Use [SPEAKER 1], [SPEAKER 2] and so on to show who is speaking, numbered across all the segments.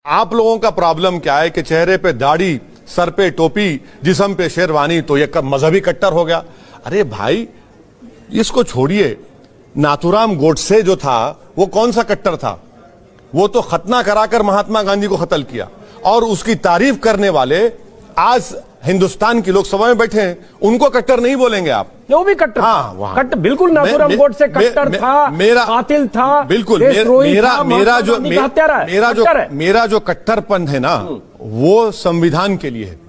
[SPEAKER 1] आप लोगों का प्रॉब्लम क्या है कि चेहरे पे दाढ़ी, सर पे टोपी, जिस्म पे शेरवानी, तो ये मजहबी कट्टर हो गया। अरे भाई इसको छोड़िए। नाथूराम गोडसे जो था वो कौन सा कट्टर था? वो तो खतना कराकर महात्मा गांधी को कत्ल किया, और उसकी तारीफ करने वाले आज हिंदुस्तान की लोकसभा में बैठे हैं, उनको कट्टर नहीं बोलेंगे आप?
[SPEAKER 2] वो भी कट्टर
[SPEAKER 1] हाँ,
[SPEAKER 2] कट्टर बिल्कुल। नाथूराम गोडसे कट्टर था, कातिल था,
[SPEAKER 1] बिल्कुल। मेरा जो कट्टरपन है ना, वो संविधान के लिए है,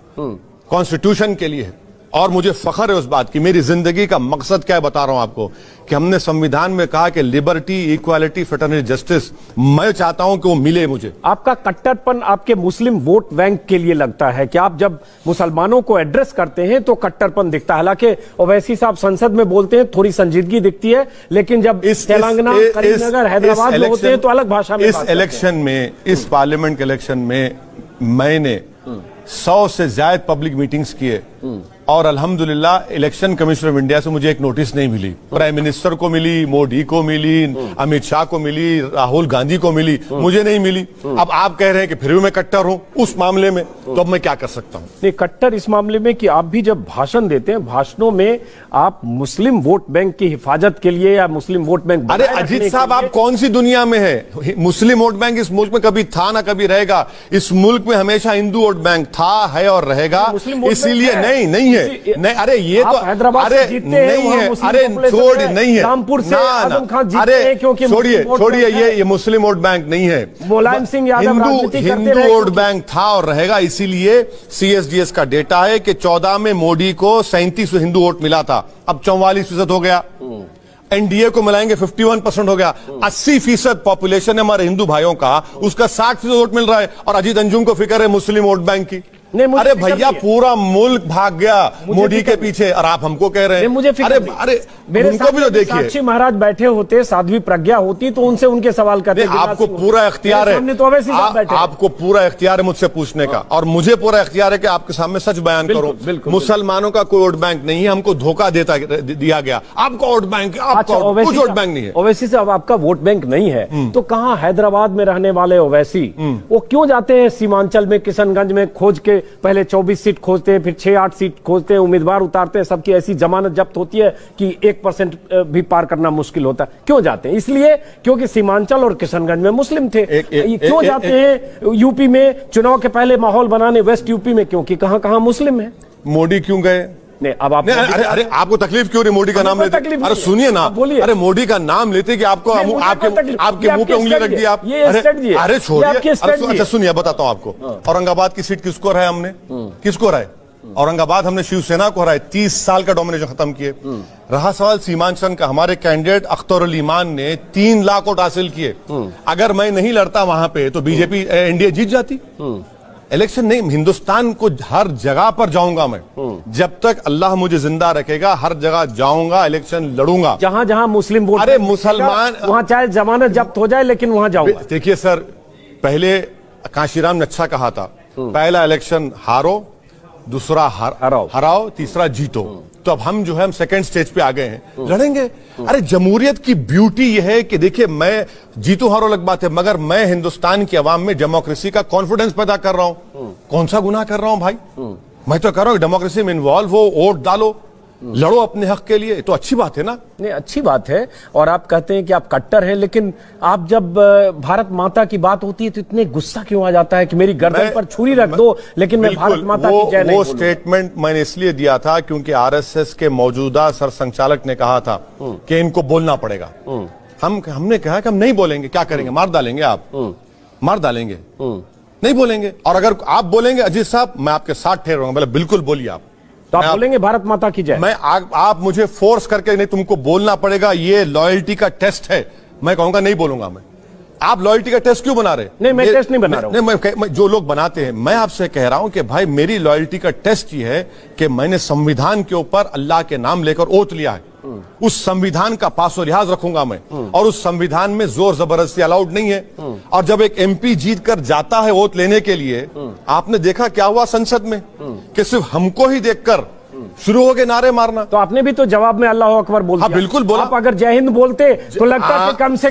[SPEAKER 1] कॉन्स्टिट्यूशन के लिए है, और मुझे फख्र है उस बात की। मेरी जिंदगी का मकसद क्या है बता रहा हूं आपको, कि हमने संविधान में कहा कि लिबर्टी, इक्वालिटी, फ्रेटर्निटी, जस्टिस। मैं चाहता हूं कि वो मिले मुझे।
[SPEAKER 2] आपका कट्टरपन आपके मुस्लिम वोट बैंक के लिए लगता है कि आप जब मुसलमानों को एड्रेस करते हैं तो कट्टरपन दिखता है। हालांकि ओवैसी साहब संसद में बोलते हैं थोड़ी संजीदगी दिखती है, लेकिन जब तेलंगाना, करीमनगर, हैदराबाद में होते हैं तो अलग भाषा में।
[SPEAKER 1] इस इलेक्शन में, इस पार्लियामेंट के इलेक्शन में मैंने 100 से ज्यादा पब्लिक मीटिंग्स किए, और अल्हम्दुलिल्लाह इलेक्शन कमिश्नर ऑफ इंडिया से मुझे एक नोटिस नहीं मिली। प्राइम मिनिस्टर को मिली, मोदी को मिली, अमित शाह को मिली, राहुल गांधी को मिली, मुझे नहीं मिली। अब आप कह रहे हैं कि फिर भी मैं कट्टर हूं उस मामले में, तो अब मैं क्या कर सकता हूं?
[SPEAKER 2] नहीं, कट्टर इस मामले में कि आप भी जब भाषण देते हैं, भाषणों में आप मुस्लिम वोट बैंक की हिफाजत के लिए या मुस्लिम वोट बैंक।
[SPEAKER 1] अरे अजीत साहब, आप कौन सी दुनिया में है? मुस्लिम वोट बैंक इस मुल्क में कभी था ना कभी रहेगा। इस मुल्क में हमेशा हिंदू वोट बैंक था, है और रहेगा। इसीलिए नहीं है। नहीं, अरे ये तो
[SPEAKER 2] हैदराबाद से जीतते
[SPEAKER 1] नहीं है। अरे छोड़, नहीं है।
[SPEAKER 2] रामपुर से आजम खान जीतते हैं, क्योंकि
[SPEAKER 1] छोड़िए ये मुस्लिम वोट बैंक नहीं है।
[SPEAKER 2] मुलायम सिंह यादव
[SPEAKER 1] हिंदू वोट बैंक था और रहेगा। इसीलिए CSDS का डेटा है कि 14 में मोदी को 37% हिंदू वोट मिला था, अब 44% हो गया। NDA को मिलाएंगे 51% हो गया। 80% पॉपुलेशन है हमारे हिंदू भाइयों का, उसका 60% वोट मिल रहा है। और अजीत अंजुम को फिक्र है मुस्लिम वोट बैंक की। अरे भैया, पूरा मुल्क भाग गया मोदी के पीछे, और आप हमको कह रहे हैं।
[SPEAKER 2] मुझे
[SPEAKER 1] अरे उनको भी तो देखिए।
[SPEAKER 2] साक्षी महाराज बैठे होते, साध्वी प्रज्ञा होती, तो उनसे उनके सवाल करते।
[SPEAKER 1] आपको पूरा इख्तियार है, आपको पूरा इख्तियार है मुझसे पूछने का, और मुझे पूरा इख्तियार है कि आपके सामने सच बयान करूं। मुसलमानों का कोई वोट बैंक नहीं है, हमको धोखा दिया गया। आपका वोट बैंक, आपका कुछ वोट बैंक नहीं है।
[SPEAKER 2] ओवैसी साहब, आपका वोट बैंक नहीं है तो कहां हैदराबाद में रहने वाले ओवैसी वो क्यों जाते हैं सीमांचल में, किशनगंज में खोज के? पहले 24 सीट खोजते हैं, फिर 6-8 सीट खोजते हैं, उम्मीदवार उतारते हैं, सबकी ऐसी जमानत जब्त होती है कि 1% भी पार करना मुश्किल होता है। क्यों जाते हैं? इसलिए क्योंकि सीमांचल और किशनगंज में मुस्लिम थे। क्यों जाते हैं यूपी में चुनाव के पहले माहौल बनाने, वेस्ट यूपी में? क्योंकि कहां मुस्लिम है।
[SPEAKER 1] मोदी क्यों गए?
[SPEAKER 2] नहीं, अब आप
[SPEAKER 1] अरे आपको तकलीफ क्यों? मोदी का नाम लेते? अरे सुनिए ना, बोलिए। अरे मोदी का नाम लेते कि आपको आपके मुंह पे उंगली रख दी आप। अरे छोड़िए। अच्छा सुनिए, बताता हूं आपको। औरंगाबाद की सीट किसको हराया हमने? किसको हराए? औरंगाबाद हमने शिवसेना को हराए। 30 साल का डोमिनेशन खत्म किए। रहा सवाल सीमांचल का, हमारे कैंडिडेट अख्तर उल ईमान ने 3 लाख वोट हासिल किए। अगर मैं नहीं लड़ता वहां पे तो बीजेपी, NDA जीत जाती। इलेक्शन नहीं, हिंदुस्तान को हर जगह पर जाऊंगा मैं। जब तक अल्लाह मुझे जिंदा रखेगा हर जगह जाऊंगा, इलेक्शन लड़ूंगा।
[SPEAKER 2] जहां जहां मुस्लिम वोट,
[SPEAKER 1] अरे मुसलमान,
[SPEAKER 2] वहां चाहे जमानत जब्त हो जाए, लेकिन वहां जाऊंगा।
[SPEAKER 1] देखिए सर, पहले काशीराम ने अच्छा कहा था, पहला इलेक्शन हारो, दूसरा हराओ, तीसरा जीतो। तो अब हम जो है, हम सेकंड स्टेज पे आ गए हैं, लड़ेंगे। अरे जमहूरियत की ब्यूटी यह है कि देखिए, मैं जीतू हारो अलग बात है, मगर मैं हिंदुस्तान की आवाम में डेमोक्रेसी का कॉन्फिडेंस पैदा कर रहा हूं। कौन सा गुनाह कर रहा हूं भाई? मैं तो कर रहा हूं डेमोक्रेसी में इन्वॉल्व हो, वोट डालो, लड़ो अपने हक के लिए, तो अच्छी बात है ना?
[SPEAKER 2] नहीं, अच्छी बात है। और आप कहते हैं कि आप कट्टर हैं, लेकिन आप जब भारत माता की बात होती है तो इतने गुस्सा क्यों आ जाता है कि मेरी गर्दन पर छुरी रख दो, लेकिन मैं भारत माता की जय नहीं?
[SPEAKER 1] वो स्टेटमेंट मैंने इसलिए दिया था क्योंकि RSS के मौजूदा सरसंघचालक ने कहा था कि इनको बोलना पड़ेगा। हमने कहा कि हम नहीं बोलेंगे। क्या करेंगे? मार डालेंगे। आप मार डालेंगे, नहीं बोलेंगे। और अगर आप बोलेंगे अजीत साहब, मैं आपके साथ ठहरूंगा। बोले बिल्कुल बोलिए आप।
[SPEAKER 2] तो आप बोलेंगे भारत माता की जय?
[SPEAKER 1] आप मुझे फोर्स करके, नहीं तुमको बोलना पड़ेगा, ये लॉयल्टी का टेस्ट है, मैं कहूंगा नहीं बोलूंगा मैं। आप लॉयल्टी का टेस्ट क्यों बना रहे?
[SPEAKER 2] नहीं, मैं टेस्ट नहीं बना रहा हूं।
[SPEAKER 1] मैं जो लोग बनाते हैं, मैं आपसे कह रहा हूं कि भाई मेरी लॉयल्टी का टेस्ट ये है कि मैंने संविधान के ऊपर अल्लाह के नाम लेकर ओथ लिया है। उस संविधान का पासो लिहाज रखूंगा मैं, और उस संविधान में जोर जबरदस्ती अलाउड नहीं है। और जब एक MP जीत कर जाता है वोट लेने के लिए, आपने देखा क्या हुआ संसद में, कि सिर्फ हमको ही देखकर शुरू हो गए नारे मारना।
[SPEAKER 2] तो आपने भी तो जवाब में अल्लाह अकबर बोल दिया।
[SPEAKER 1] बिल्कुल बोला।
[SPEAKER 2] आप अगर जय हिंद बोलते तो लगता है कि कम से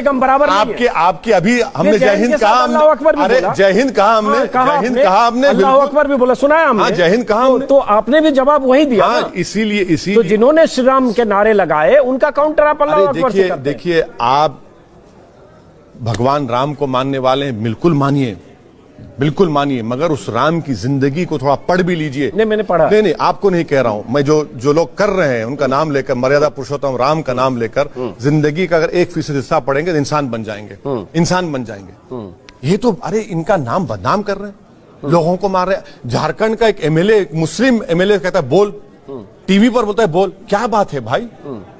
[SPEAKER 2] कम बराबर
[SPEAKER 1] आपके अभी हमने जय हिंद कहा,
[SPEAKER 2] अल्लाह अकबर भी बोला,
[SPEAKER 1] जय हिंद कहा हमने, जय हिंद कहा हमने,
[SPEAKER 2] अल्लाह अकबर भी बोला, सुना है हमने,
[SPEAKER 1] जय हिंद कहा हमने।
[SPEAKER 2] तो आपने भी जवाब वही दिया।
[SPEAKER 1] इसीलिए
[SPEAKER 2] तो जिन्होंने श्री राम के नारे लगाए उनका काउंटर आप अल्लाह अकबर से करते हैं।
[SPEAKER 1] देखिए, आप भगवान राम को मानने वाले हैं, बिल्कुल मानिए, मगर उस राम की जिंदगी को थोड़ा पढ़ भी लीजिए।
[SPEAKER 2] नहीं, मैंने पढ़ा।
[SPEAKER 1] नहीं, आपको नहीं कह रहा हूं मैं, जो लोग कर रहे हैं उनका नाम लेकर, मर्यादा पुरुषोत्तम राम का नाम लेकर जिंदगी का अगर 1% हिस्सा पढ़ेंगे तो इंसान बन जाएंगे। ये तो अरे इनका नाम बदनाम कर रहे हैं, लोगों को मार रहे हैं। झारखंड का एक एमएलए, मुस्लिम एमएलए कहता है बोल, टीवी पर बोलता है बोल। क्या बात है भाई,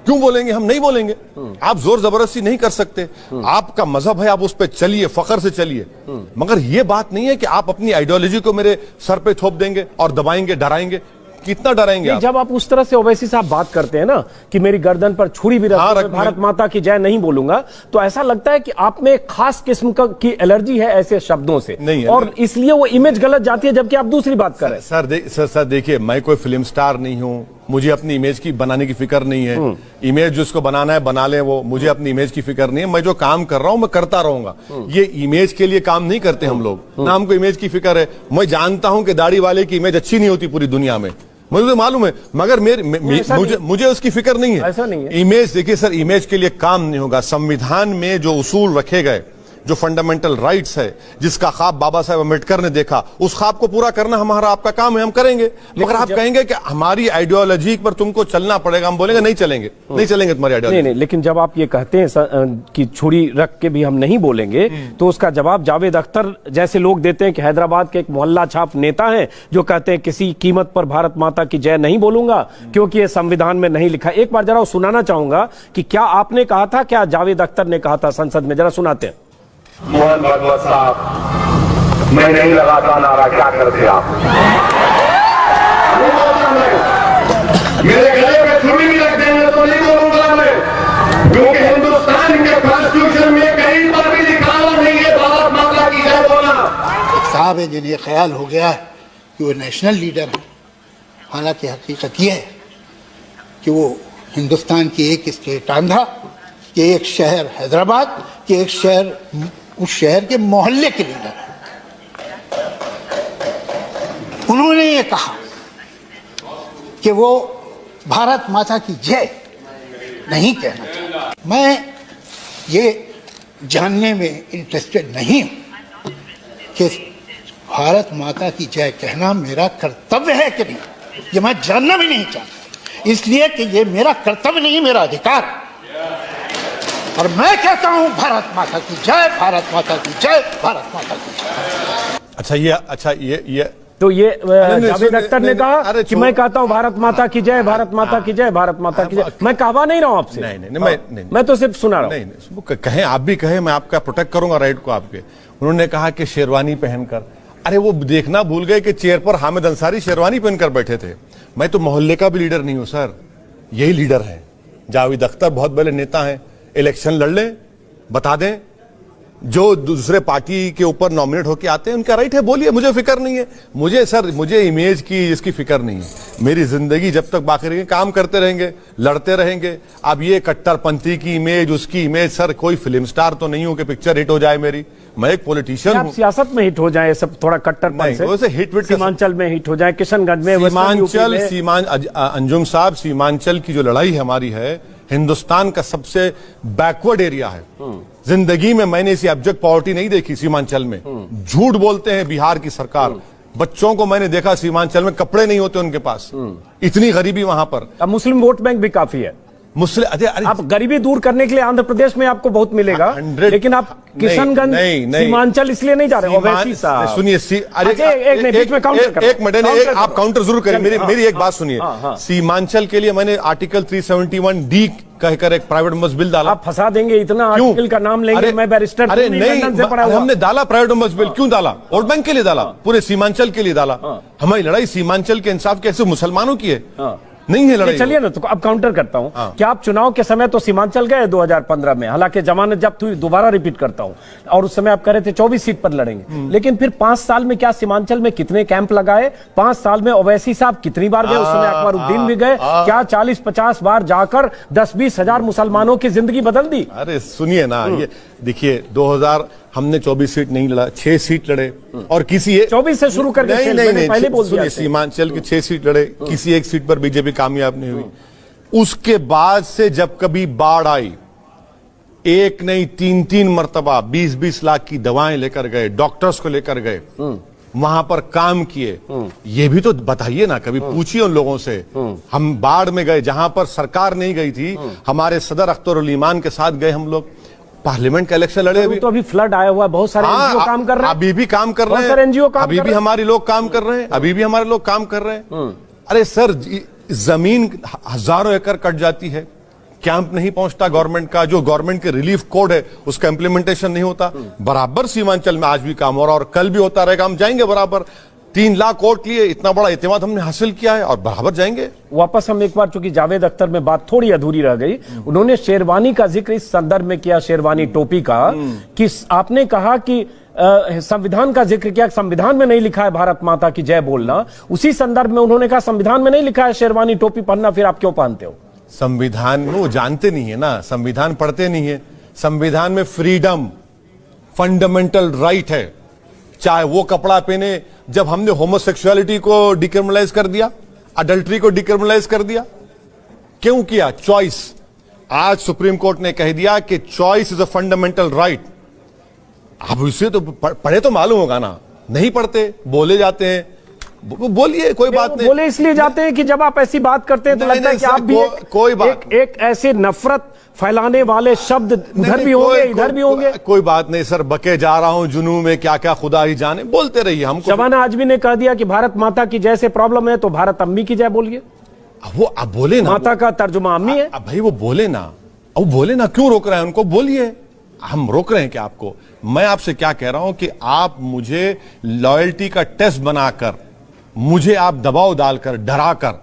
[SPEAKER 1] क्यों बोलेंगे? हम नहीं बोलेंगे। आप जोर जबरदस्ती नहीं कर सकते, आपका मजहब है, आप उस पर चलिए, फखर से चलिए, मगर यह बात नहीं है कि आप अपनी आइडियोलॉजी को मेरे सर पे थोप देंगे और दबाएंगे, डराएंगे। कितना डराएंगे आप?
[SPEAKER 2] जब आप उस तरह से ओवैसी साहब बात करते हैं ना कि मेरी गर्दन पर छुरी भी रख, भारत माता की जय नहीं बोलूंगा, तो ऐसा लगता है कि आप में एक खास किस्म की एलर्जी है ऐसे शब्दों से,
[SPEAKER 1] नहीं है,
[SPEAKER 2] और इसलिए वो इमेज गलत जाती है, जबकि आप दूसरी बात कर रहे हैं।
[SPEAKER 1] सर देखिए, मैं कोई फिल्म स्टार नहीं हूं, मुझे अपनी इमेज की बनाने की फिक्र नहीं है। इमेज जिसको बनाना है बना ले, वो मुझे अपनी इमेज की फिक्र नहीं है। मैं जो काम कर रहा हूं मैं करता रहूंगा। ये इमेज के लिए काम नहीं करते हम लोग, ना हमको इमेज की फिक्र है। मैं जानता हूं कि दाढ़ी वाले की इमेज अच्छी नहीं होती पूरी दुनिया में, मुझे तो मालूम है, मगर मुझे उसकी फिक्र नहीं है।
[SPEAKER 2] ऐसा नहीं है।
[SPEAKER 1] इमेज देखिए सर, इमेज के लिए काम नहीं होगा। संविधान में जो उसूल रखे गए, जो फंडामेंटल राइट्स है, जिसका ख्वाब बाबा साहब अम्बेडकर ने देखा, उस ख्वाब को पूरा करना हमारा आपका काम है, हम करेंगे। मगर आप कहेंगे कि हमारी आइडियोलॉजी पर तुमको चलना पड़ेगा, हम बोलेंगे नहीं चलेंगे तुम्हारी आइडियोलॉजी।
[SPEAKER 2] नहीं, लेकिन जब आप ये कहते हैं कि छुरी रख के भी हम नहीं बोलेंगे, तो उसका जवाब जावेद अख्तर जैसे लोग देते हैं कि हैदराबाद के एक मोहल्ला छाप नेता है जो कहते हैं किसी कीमत पर भारत माता की जय नहीं बोलूंगा क्योंकि ये संविधान में नहीं लिखा। एक बार जरा सुनाना चाहूंगा कि क्या आपने कहा था, क्या जावेद अख्तर ने कहा था संसद में, जरा सुनाते हैं।
[SPEAKER 3] मोहन भागवत साहब, मैं नहीं लगाता नारा, क्या करते आप? मेरे गले में छुरी भी रख देंगे तो नहीं बोलूंगा मैं, क्योंकि हिंदुस्तान के कॉन्स्टिट्यूशन में कहीं पर भी लिखा हुआ नहीं है भारत माता की जय बोलना।
[SPEAKER 4] साहब है जिन्हें ख्याल हो गया कि वो नेशनल लीडर है, हालांकि हकीकत ये है कि वो हिंदुस्तान की एक स्टेट आंध्रा, कि एक शहर हैदराबाद, कि एक शहर, उस शहर के मोहल्ले के लीडर है। उन्होंने ये कहा कि वो भारत माता की जय नहीं कहना चाहता। मैं ये जानने में इंटरेस्टेड नहीं हूं कि भारत माता की जय कहना मेरा कर्तव्य है कि नहीं, ये मैं जानना भी नहीं चाहता, इसलिए कि ये मेरा कर्तव्य नहीं, मेरा अधिकार है। और मैं कहता हूं भारत माता की जय, भारत माता की जय, भारत माता की जय।
[SPEAKER 1] अच्छा ये
[SPEAKER 2] तो ये जावेद अख्तर ने कहा कि मैं कहता हूं भारत माता की जय, भारत माता की जय, भारत माता की जय। मैं कहवा नहीं रहा हूं आपसे, नहीं, मैं तो सिर्फ सुना रहा हूं।
[SPEAKER 1] कहें आप भी कहें, मैं आपका प्रोटेक्ट करूंगा राइट को आपके। उन्होंने कहा कि शेरवानी पहनकर, अरे वो देखना भूल गए कि चेयर पर हामिद अंसारी शेरवानी पहनकर बैठे थे। मैं तो मोहल्ले का भी लीडर नहीं हूं सर, यही लीडर है। जावेद अख्तर बहुत बड़े नेता हैं, इलेक्शन लड़ लें, बता दें, जो दूसरे पार्टी के ऊपर नॉमिनेट होकर आते हैं उनका राइट है, बोलिए, मुझे फिक्र नहीं है। मुझे इमेज की इसकी फिक्र नहीं है। मेरी जिंदगी जब तक बाकी रहेगी काम करते रहेंगे, लड़ते रहेंगे। अब ये कट्टरपंथी की इमेज, उसकी इमेज, सर कोई फिल्म स्टार तो नहीं हूं कि पिक्चर हिट हो जाए मेरी। मैं एक पॉलिटिशियन हूं।
[SPEAKER 2] सियासत में हिट हो जाए सब थोड़ा कट्टरपंथी से हिट सीमांचल में हिट हो जाए, किशनगंज में, अंजुम साहब, सीमांचल की जो लड़ाई हमारी है, हिंदुस्तान का सबसे बैकवर्ड एरिया है। जिंदगी में मैंने ऐसी एब्जेक्ट पॉवर्टी नहीं देखी सीमांचल में। झूठ बोलते हैं बिहार की सरकार, बच्चों को मैंने देखा सीमांचल में कपड़े नहीं होते उनके पास, इतनी गरीबी वहां पर। अब मुस्लिम वोट बैंक भी काफी है।
[SPEAKER 1] मुस्लिम
[SPEAKER 2] आप गरीबी दूर करने के लिए आंध्र प्रदेश में आपको बहुत मिलेगा, लेकिन आप किशनगंज सीमांचल इसलिए नहीं जा रहे।
[SPEAKER 1] सुनिए, एक मिनट, आप काउंटर जरूर करें, मेरी एक बात सुनिए। सीमांचल के लिए मैंने आर्टिकल 371D कहकर एक प्राइवेट मस्जिद बिल डाला।
[SPEAKER 2] आप फंसा देंगे, इतना आर्टिकल का नाम लेंगे। मैं बैरिस्टर,
[SPEAKER 1] अरे नहीं, हमने डाला प्राइवेट मस्जिद बिल। क्यों डाला? वोट बैंक के लिए डाला, पूरे सीमांचल के लिए डाला। हमारी लड़ाई सीमांचल के इंसाफ कैसे मुसलमानों की है। नहीं है लड़ाई।
[SPEAKER 2] चलिए ना, तो अब काउंटर करता हूं।
[SPEAKER 1] हाँ।
[SPEAKER 2] क्या आप चुनाव के समय तो सीमांचल गए 2015 में, हालांकि जमानत जब्त हुई, दोबारा रिपीट करता हूं, और उस समय आप कह रहे थे 24 सीट पर लड़ेंगे, लेकिन फिर 5 साल में क्या सीमांचल में कितने कैंप लगाए? 5 साल में ओवैसी साहब कितनी बार गए? उस समय अकबरुद्दीन भी गए। क्या 40-50 बार जाकर 10-20 हजार मुसलमानों की जिंदगी बदल दी?
[SPEAKER 1] अरे सुनिए ना, ये देखिए 2000 हमने 24 सीट नहीं लड़ा, 6 सीट लड़े, और किसी
[SPEAKER 2] 24 से शुरू करके
[SPEAKER 1] नहीं
[SPEAKER 2] पहले बोल दिया।
[SPEAKER 1] सीमांचल की 6 सीट लड़े, किसी एक सीट पर बीजेपी कामयाब नहीं हुई। उसके बाद से जब कभी बाढ़ आई, एक नहीं 3-3 मर्तबा 20-20 लाख की दवाएं लेकर गए, डॉक्टर्स को लेकर गए, वहां पर काम किए। ये भी तो बताइए ना, कभी पूछिए उन लोगों से। हम बाढ़ में गए जहां पर सरकार नहीं गई थी, हमारे सदर अख्तर ईमान के साथ गए हम लोग, पार्लियामेंट का इलेक्शन लड़े। अभी
[SPEAKER 2] तो अभी फ्लड आया हुआ, बहुत सारे एनजीओ काम कर रहे हैं,
[SPEAKER 1] अभी भी काम कर रहे हैं,
[SPEAKER 2] बहुत सारे एनजीओ काम
[SPEAKER 1] अभी भी हमारे लोग काम कर रहे हैं, अभी भी हमारे लोग काम कर रहे हैं। अरे सर, जमीन हजारों एकड़ कट जाती है, कैंप नहीं पहुंचता गवर्नमेंट का, जो गवर्नमेंट के रिलीफ कोड है उसका इंप्लीमेंटेशन नहीं होता। बराबर सीमांचल में आज भी काम हो रहा और कल भी होता रहेगा। हम जाएंगे बराबर, 3 लाख वोट लिए, इतना बड़ा इत्मीनान हमने हासिल किया है और बराबर जाएंगे।
[SPEAKER 2] वापस हम एक बार, चूंकि जावेद अख्तर में बात थोड़ी अधूरी रह गई, उन्होंने शेरवानी का जिक्र इस संदर्भ में किया, शेरवानी टोपी का, कि आपने कहा कि संविधान का जिक्र किया, संविधान में नहीं लिखा है भारत माता की जय बोलना। उसी संदर्भ में उन्होंने कहा संविधान में नहीं लिखा है शेरवानी टोपी पहनना, फिर आप क्यों पहनते हो?
[SPEAKER 1] संविधान में वो जानते नहीं है ना, संविधान पढ़ते नहीं है। संविधान में फ्रीडम, फंडामेंटल राइट है, चाहे वो कपड़ा पहने। जब हमने होमोसेक्सुअलिटी को डिक्रिमिनलाइज कर दिया, अडल्ट्री को डिक्रिमिनलाइज कर दिया, क्यों किया? चॉइस। आज सुप्रीम कोर्ट ने कह दिया कि choice is a fundamental right. अब इसे तो पढ़े तो मालूम होगा ना, नहीं पढ़ते, बोले जाते हैं। बोलिए, कोई बात नहीं।
[SPEAKER 2] बोले इसलिए जाते हैं कि जब आप ऐसी बात करते हैं तो लगता है कि आप भी
[SPEAKER 1] कोई बात
[SPEAKER 2] एक ऐसे नफरत फैलाने वाले शब्द उधर भी होंगे, इधर भी होंगे।
[SPEAKER 1] कोई बात नहीं सर, बके जा रहा हूं जुनू में, क्या क्या खुदा ही जाने, बोलते रहिए। हमको
[SPEAKER 2] शबाना आजमी ने कह दिया कि भारत माता की जय से प्रॉब्लम है तो भारत अम्मी की जय बोलिए।
[SPEAKER 1] वो अब बोले ना,
[SPEAKER 2] माता का तर्जुमा अम्मी है।
[SPEAKER 1] भाई वो बोले ना, अब बोले ना, क्यों रोक रहे हैं उनको? बोलिए। हम रोक रहे हैं क्या आपको? मैं आपसे क्या कह रहा हूं कि आप मुझे लॉयल्टी का टेस्ट बनाकर, मुझे आप दबाव डालकर, डराकर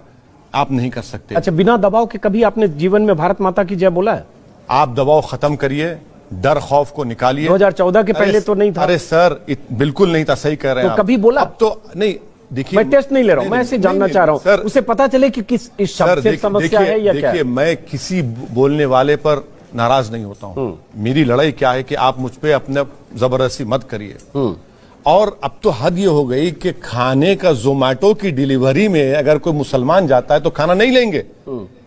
[SPEAKER 1] आप नहीं कर सकते।
[SPEAKER 2] अच्छा, बिना दबाव के कभी आपने जीवन में भारत माता की जय बोला है?
[SPEAKER 1] आप दबाव खत्म करिए, डर खौफ को निकालिए।
[SPEAKER 2] 2014 के पहले तो नहीं था।
[SPEAKER 1] अरे सर, बिल्कुल नहीं था, सही कह रहे हैं
[SPEAKER 2] तो कभी बोला?
[SPEAKER 1] अब तो नहीं। देखिए,
[SPEAKER 2] मैं टेस्ट नहीं ले रहा हूं, मैं ऐसे जानना चाह रहा हूं, उसे पता चले कि किस इस शब्द से समस्या है या क्या है।
[SPEAKER 1] देखिए, मैं किसी बोलने वाले पर नाराज नहीं होता हूं। मेरी लड़ाई क्या है कि आप मुझ पे अपने जबरदस्ती मत करिए। और अब तो हद ये हो गई कि खाने का जोमैटो की डिलीवरी में अगर कोई मुसलमान जाता है तो खाना नहीं लेंगे।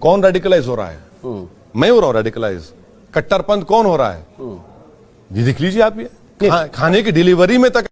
[SPEAKER 1] कौन रेडिकलाइज हो रहा है? मैं हो रहा हूं रेडिकलाइज। कट्टरपंथ कौन हो रहा है? ये देख लीजिए आप, ये खाने की डिलीवरी में तक